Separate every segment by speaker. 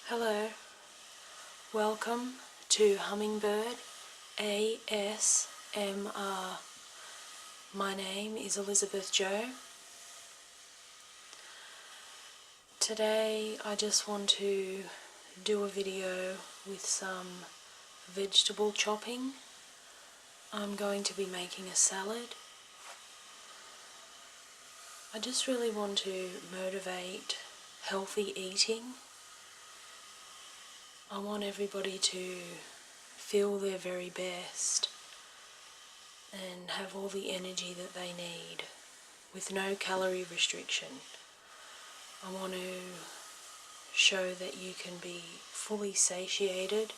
Speaker 1: Hello, welcome to Hummingbird ASMR. My name is Elizabeth Jo. Today I just want to do a video with some vegetable chopping. I'm going to be making a salad. I just really want to motivate healthy eating. I want everybody to feel their very best and have all the energy that they need with no calorie restriction. I want to show that you can be fully satiated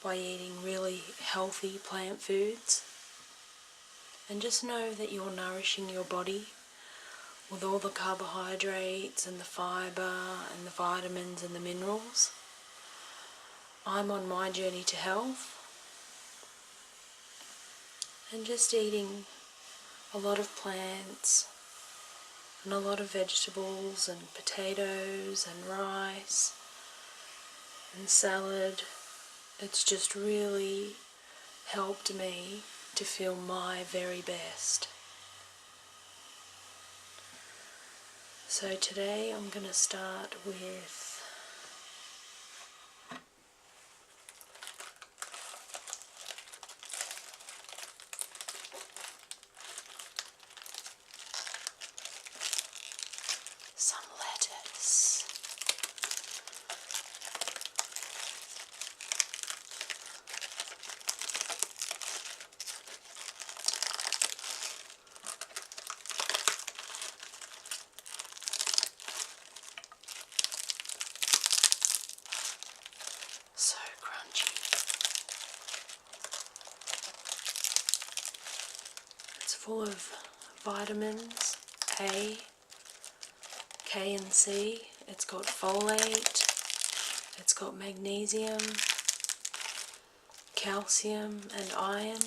Speaker 1: by eating really healthy plant foods, and just know that you're nourishing your body with all the carbohydrates and the fibre and the vitamins and the minerals. I'm on my journey to health and just eating a lot of plants and a lot of vegetables and potatoes and rice and salad. It's just really helped me to feel my very best. So today I'm going to start with some lettuce. So crunchy. It's full of vitamins A, K and C. It's got folate, it's got magnesium, calcium and iron.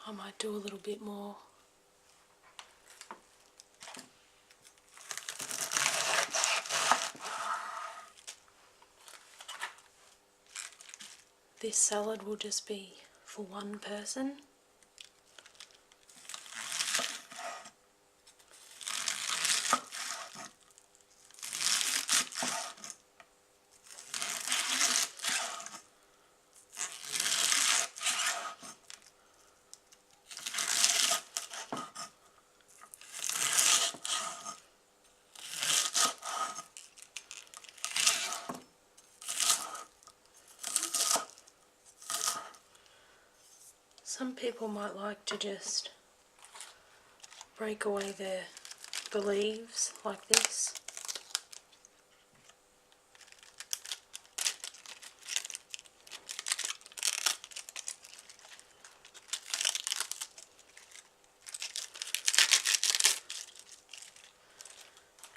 Speaker 1: I might do a little bit more. This salad will just be for one person. Some people might like to just break away the leaves like this.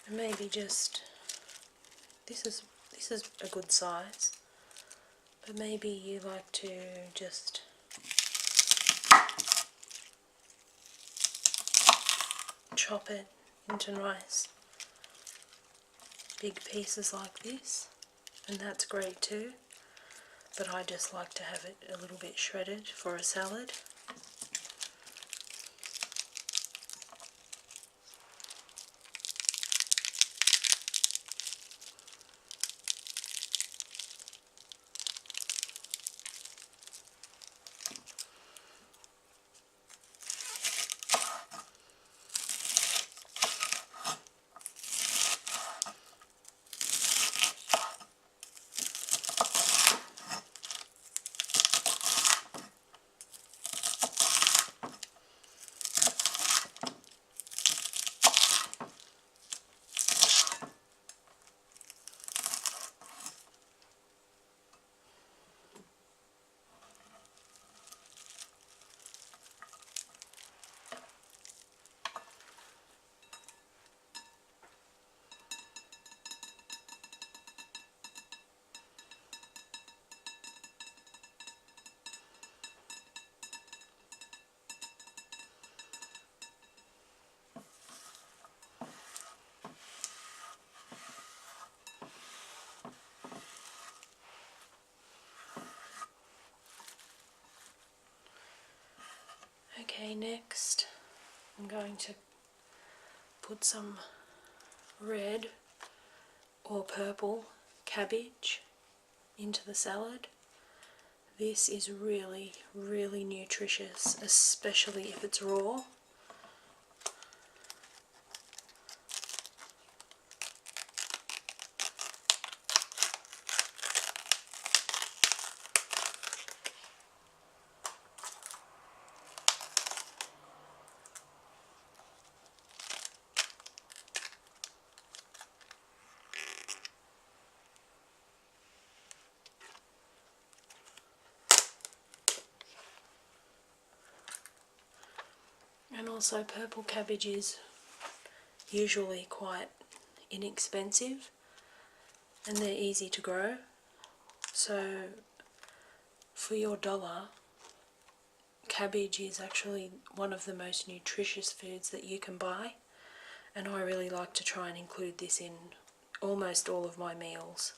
Speaker 1: And maybe just, this is a good size, but maybe you like to just chop it into nice big pieces like this, and that's great too, but I just like to have it a little bit shredded for a salad. Okay, next I'm going to put some red or purple cabbage into the salad. This is really, really nutritious, especially if it's raw. And also purple cabbage is usually quite inexpensive and they're easy to grow. So for your dollar, cabbage is actually one of the most nutritious foods that you can buy, and I really like to try and include this in almost all of my meals.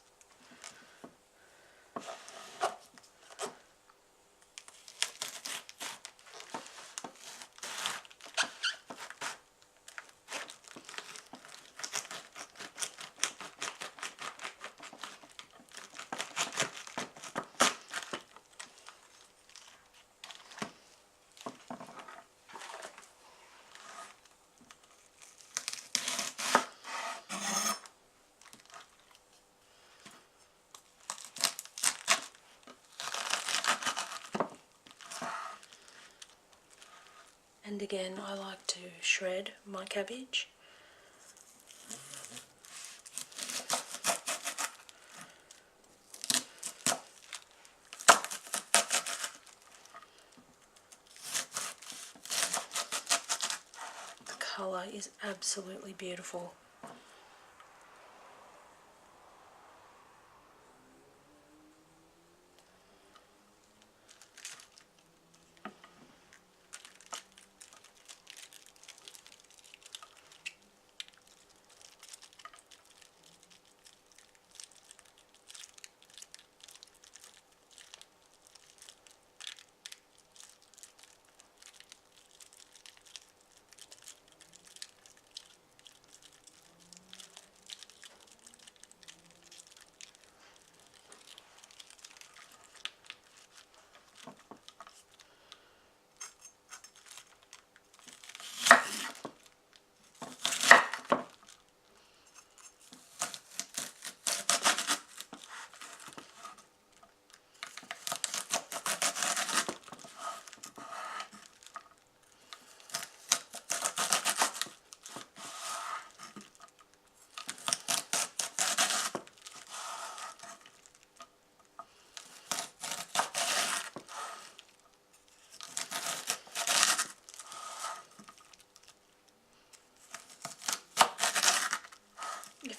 Speaker 1: And again, I like to shred my cabbage. The colour is absolutely beautiful.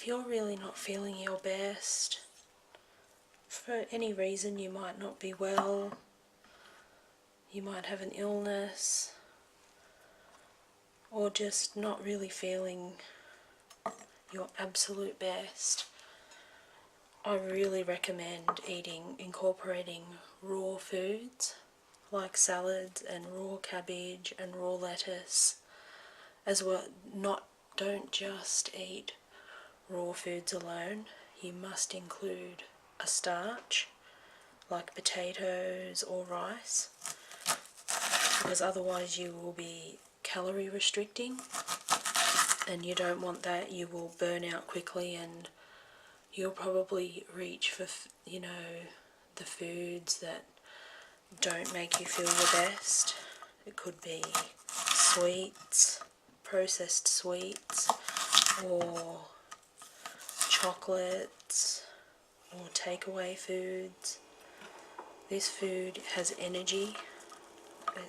Speaker 1: if you're really not feeling your best, for any reason, you might not be well, you might have an illness, or just not really feeling your absolute best, I really recommend incorporating raw foods like salads and raw cabbage and raw lettuce as well. Don't just eat raw foods alone. You must include a starch like potatoes or rice, because otherwise you will be calorie restricting, and you don't want that. You will burn out quickly, and you'll probably reach for, the foods that don't make you feel your best. It could be sweets, processed sweets, or chocolates, or takeaway foods. This food has energy.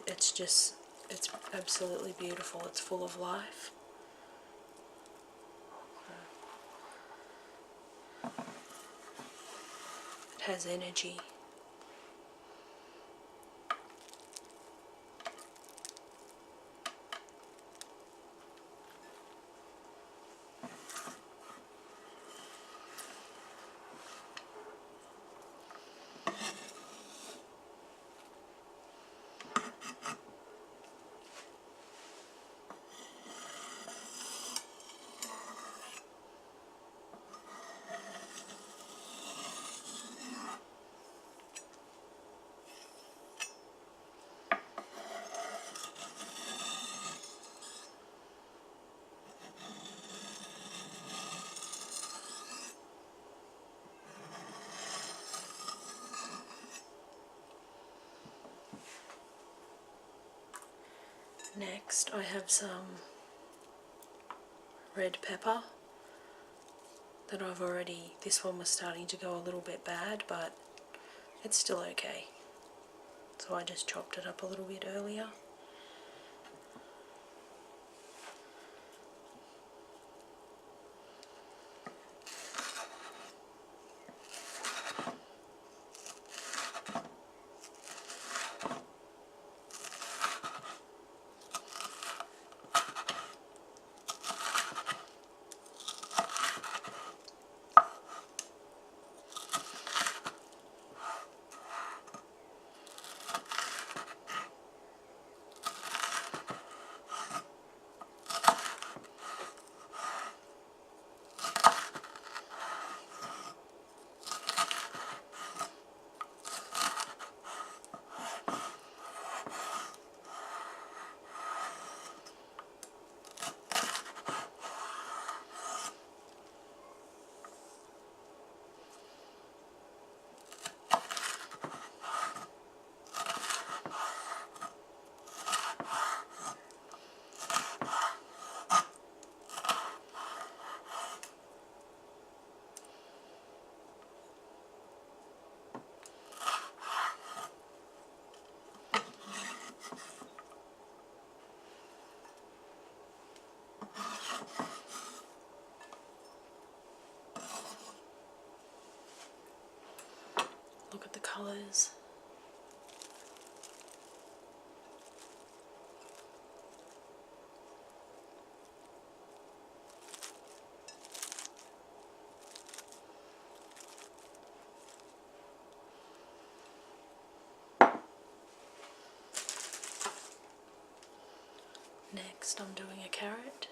Speaker 1: It's absolutely beautiful. It's full of life. It has energy. Next, I have some red pepper that this one was starting to go a little bit bad, but it's still okay. So I just chopped it up a little bit earlier. Look at the colours. Next, I'm doing a carrot.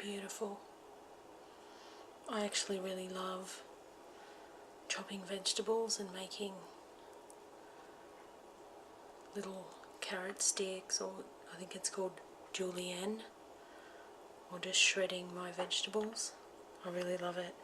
Speaker 1: beautiful. I actually really love chopping vegetables and making little carrot sticks, or I think it's called julienne, or just shredding my vegetables. I really love it.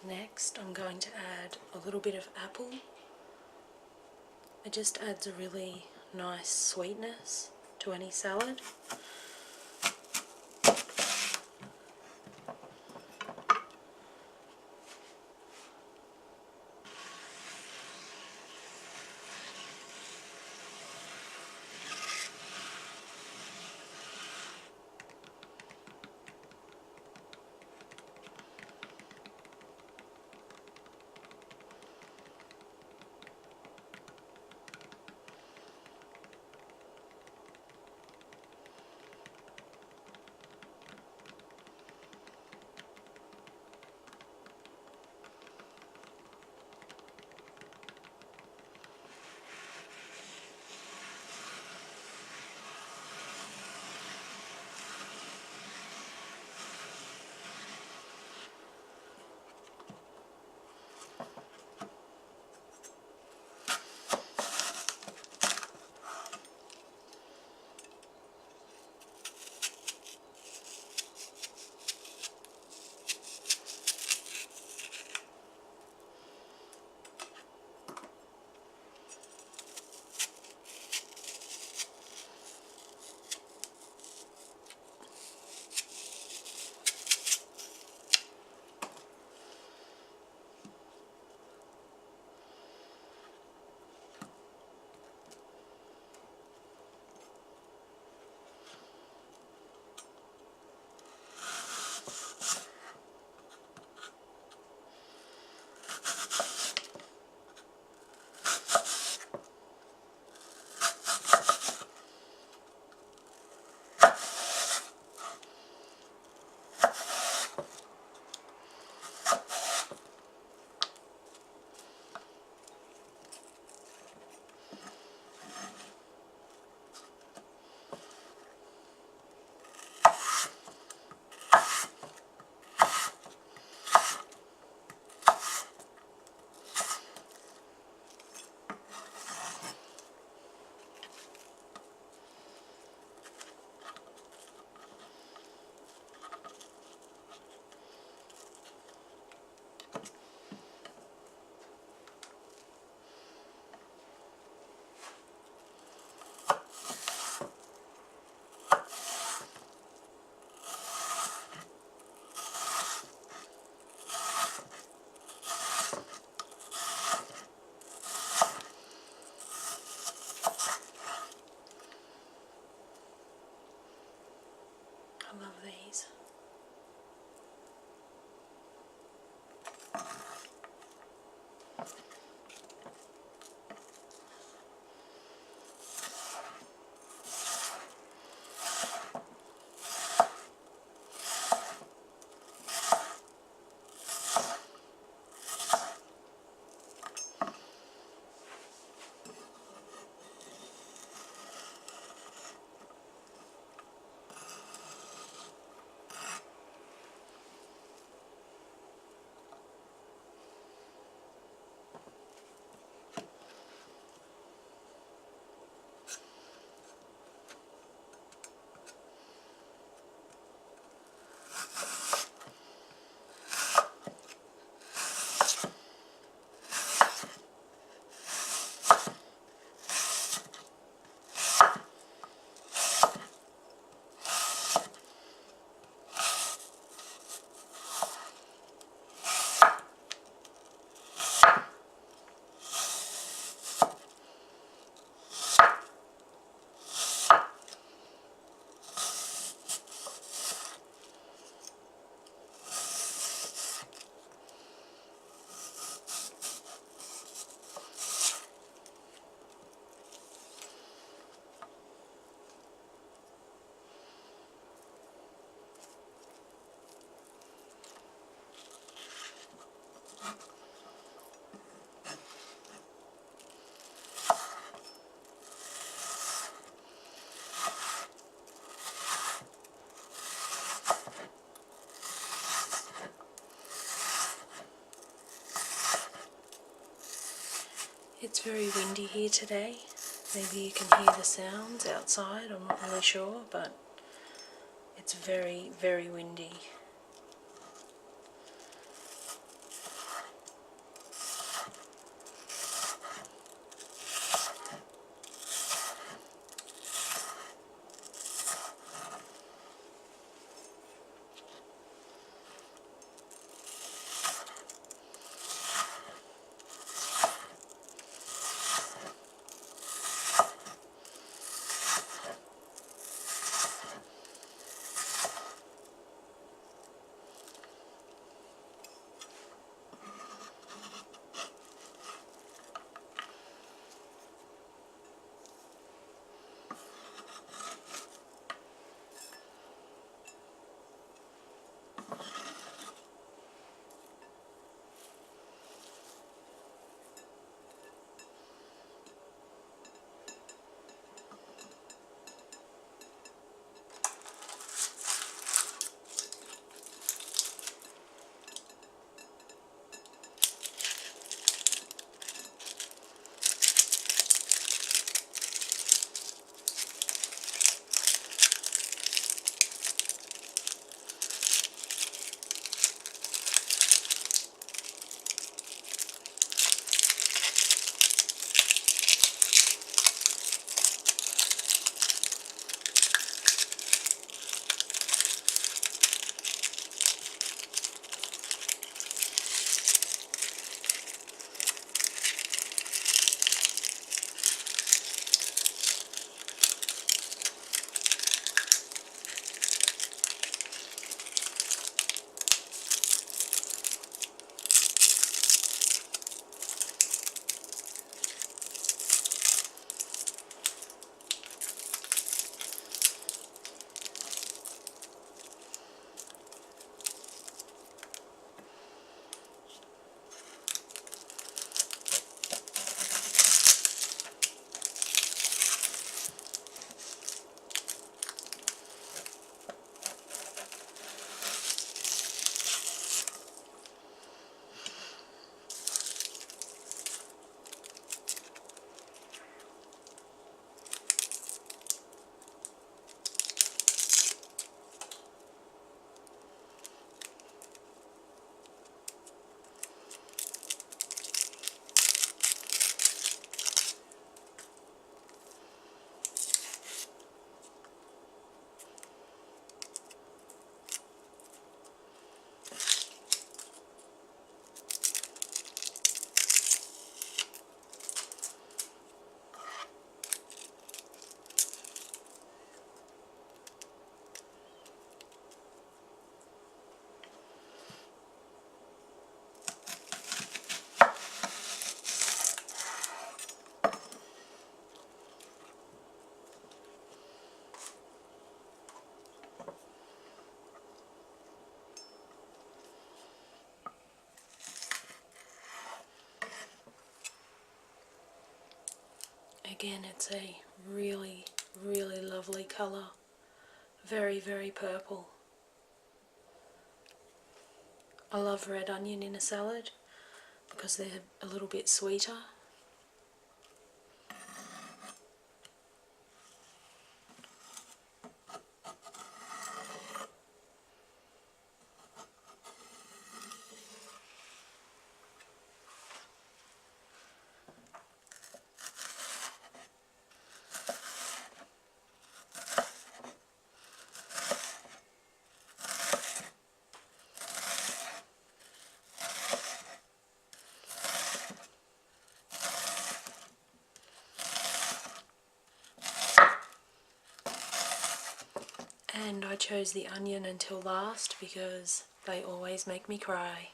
Speaker 1: Next, I'm going to add a little bit of apple. It just adds a really nice sweetness to any salad. very windy here today. Maybe you can hear the sounds outside, I'm not really sure, but it's very, very windy. Again, it's a really, really lovely colour. Very, very purple. I love red onion in a salad because they're a little bit sweeter. And I chose the onion until last because they always make me cry.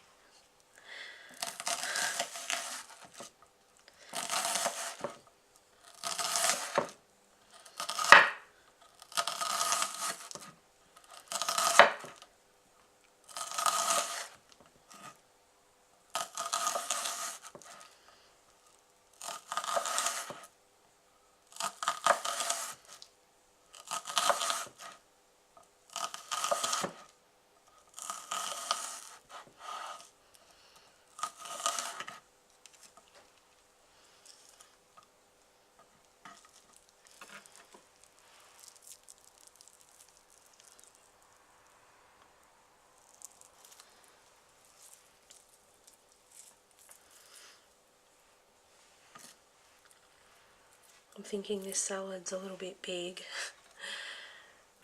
Speaker 1: I'm thinking this salad's a little bit big.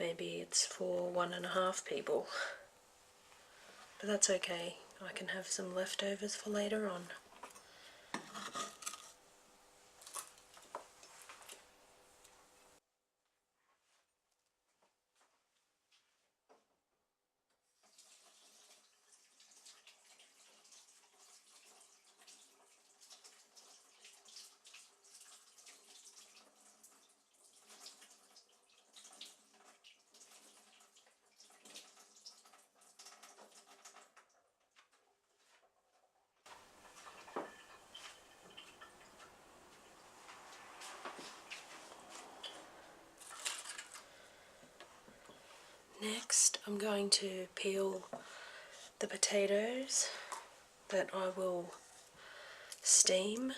Speaker 1: Maybe it's for 1.5 people. But that's okay. I can have some leftovers for later on. Next, I'm going to peel the potatoes that I will steam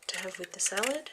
Speaker 1: to have with the salad.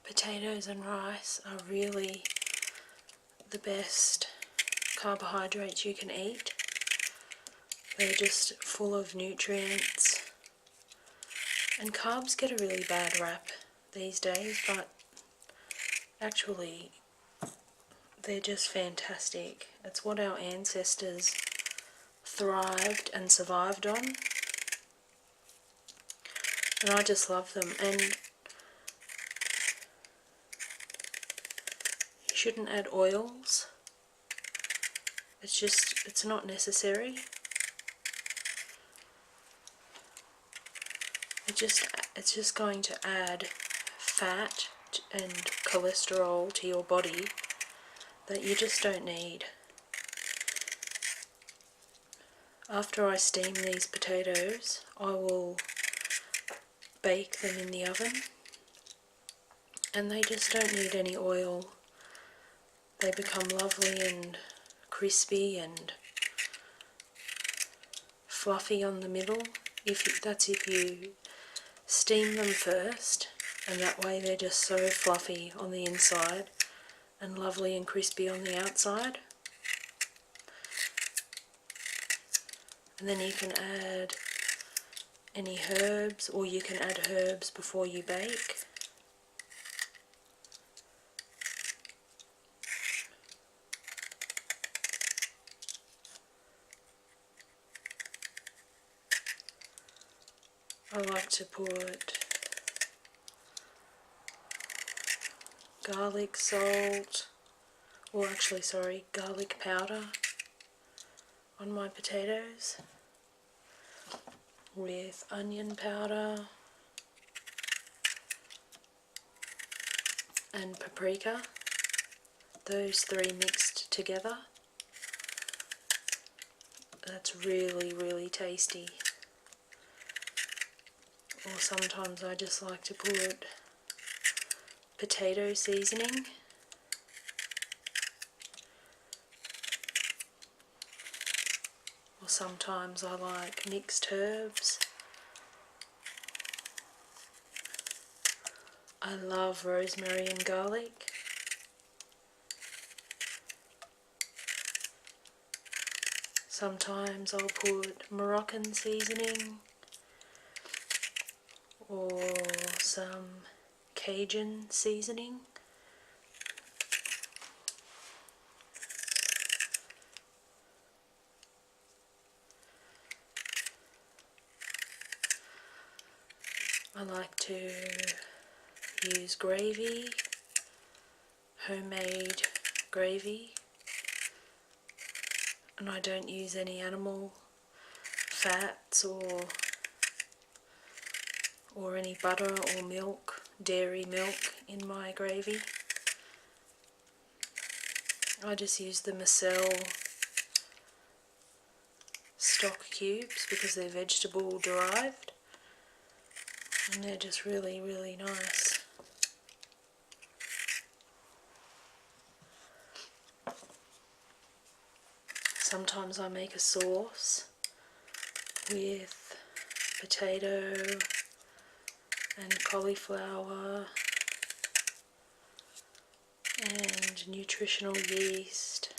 Speaker 1: Potatoes and rice are really the best carbohydrates you can eat. They're just full of nutrients. And carbs get a really bad rap these days, but actually they're just fantastic. It's what our ancestors thrived and survived on. And I just love them. And you shouldn't add oils. It's not necessary. It's just going to add fat and cholesterol to your body that you just don't need. After I steam these potatoes, I will bake them in the oven, and they just don't need any oil. They become lovely and crispy and fluffy on the middle. That's if you steam them first, and that way they're just so fluffy on the inside and lovely and crispy on the outside. And then you can add any herbs, or you can add herbs before you bake. I like to put garlic salt, or actually sorry, garlic powder on my potatoes with onion powder and paprika, those three mixed together. That's really, really tasty. Or sometimes I just like to put potato seasoning. Or sometimes I like mixed herbs. I love rosemary and garlic. Sometimes I'll put Moroccan seasoning or some Cajun seasoning. I like to use gravy, homemade gravy, and I don't use any animal fats or any butter or milk, dairy milk in my gravy. I just use the Micelle stock cubes because they're vegetable derived, and they're just really, really nice. Sometimes I make a sauce with potato and cauliflower and nutritional yeast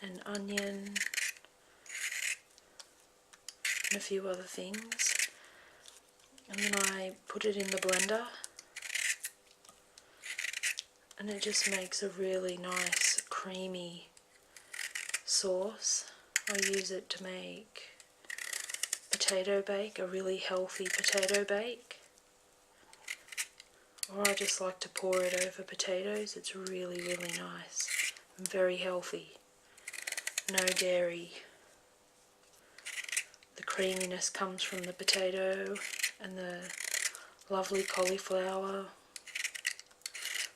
Speaker 1: and onion and a few other things, and then I put it in the blender, and it just makes a really nice creamy sauce. I use it to make potato bake, a really healthy potato bake, or I just like to pour it over potatoes. It's really, really nice and very healthy. No dairy. The creaminess comes from the potato and the lovely cauliflower.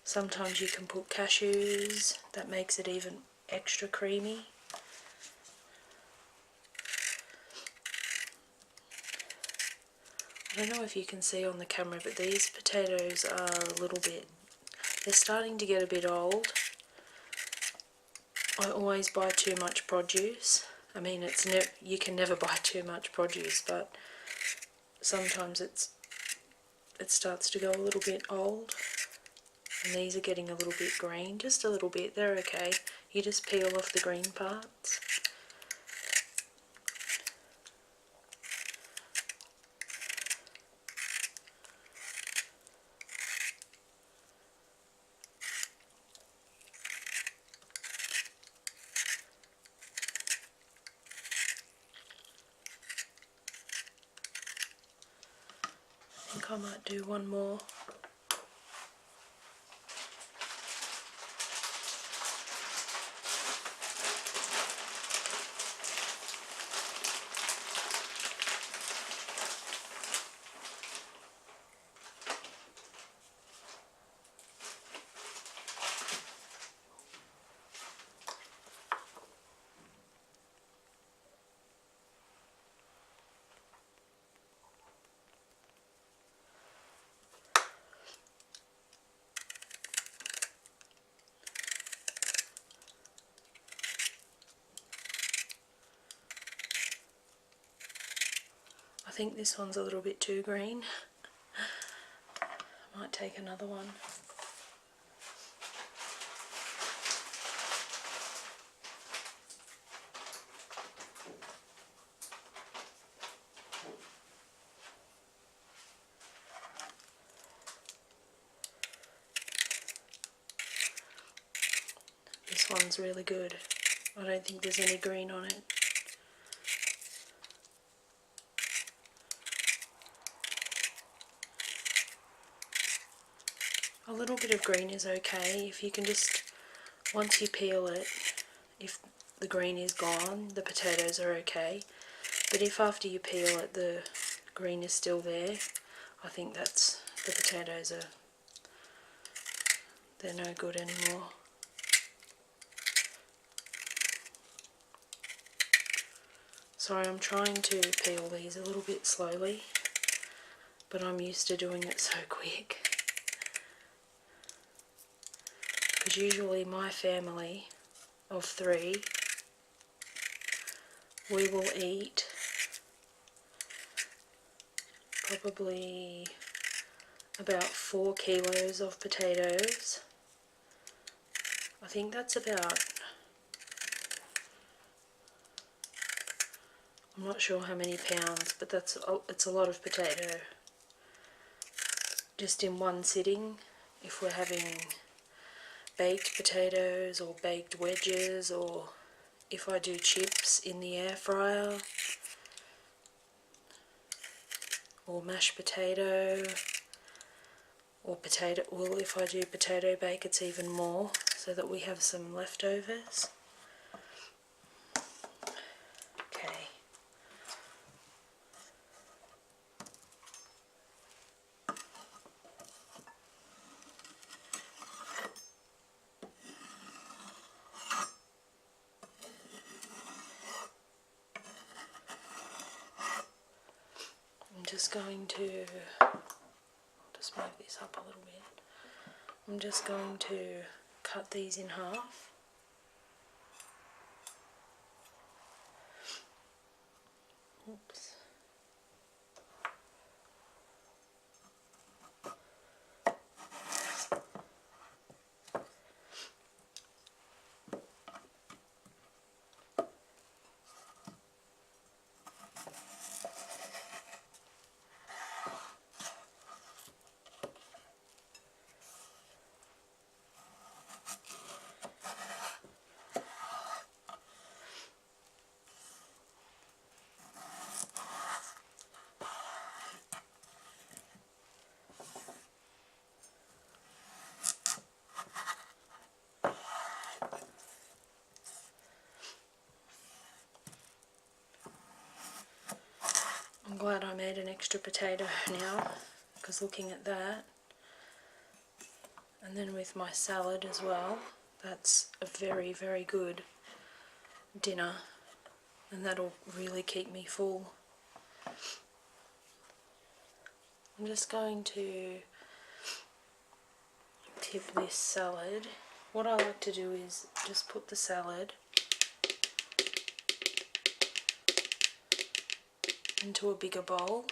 Speaker 1: Sometimes you can put cashews, that makes it even extra creamy. I don't know if you can see on the camera, but these potatoes are a little bit, they're starting to get a bit old. I always buy too much produce. I mean, you can never buy too much produce, but sometimes it starts to go a little bit old. And these are getting a little bit green, just a little bit. They're okay. You just peel off the green parts. I think I might do one more. I think this one's a little bit too green. I might take another one. This one's really good. I don't think there's any green on it. A little bit of green is okay. If you can just, once you peel it, if the green is gone, the potatoes are okay. But if after you peel it the green is still there, I think the potatoes they're no good anymore. Sorry, I'm trying to peel these a little bit slowly, but I'm used to doing it so quick. Because usually my family of 3, we will eat probably about 4 kilos of potatoes. I think that's about, I'm not sure how many pounds, but it's a lot of potato. Just in one sitting, if we're having baked potatoes or baked wedges, or if I do chips in the air fryer, or mashed potato, or potato, well, if I do potato bake it's even more, so that we have some leftovers. just going to just move this up a little bit. I'm just going to cut these in half. Oops. I'm glad I made an extra potato now, because looking at that, and then with my salad as well, that's a very, very good dinner, and that'll really keep me full. I'm just going to tip this salad. What I like to do is just put the salad into a bigger bowl.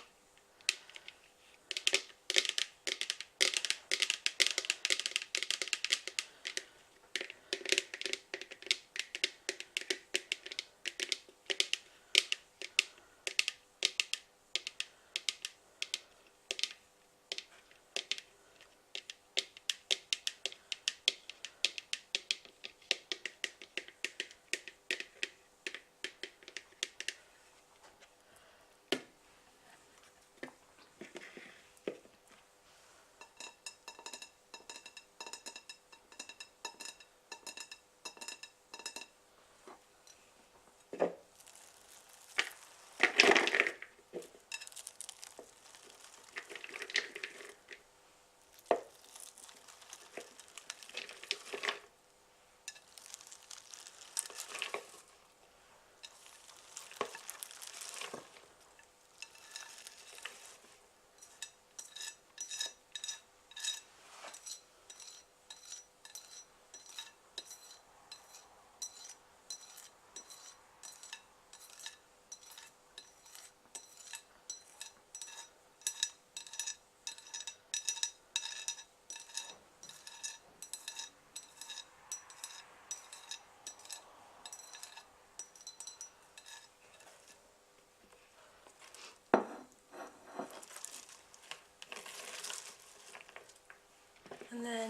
Speaker 1: And then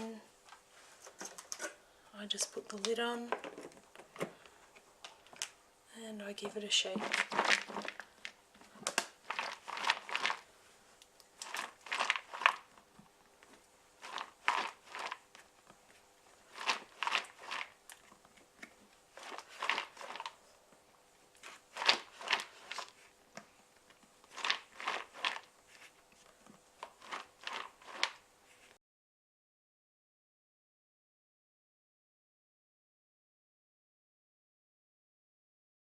Speaker 1: I just put the lid on and I give it a shake.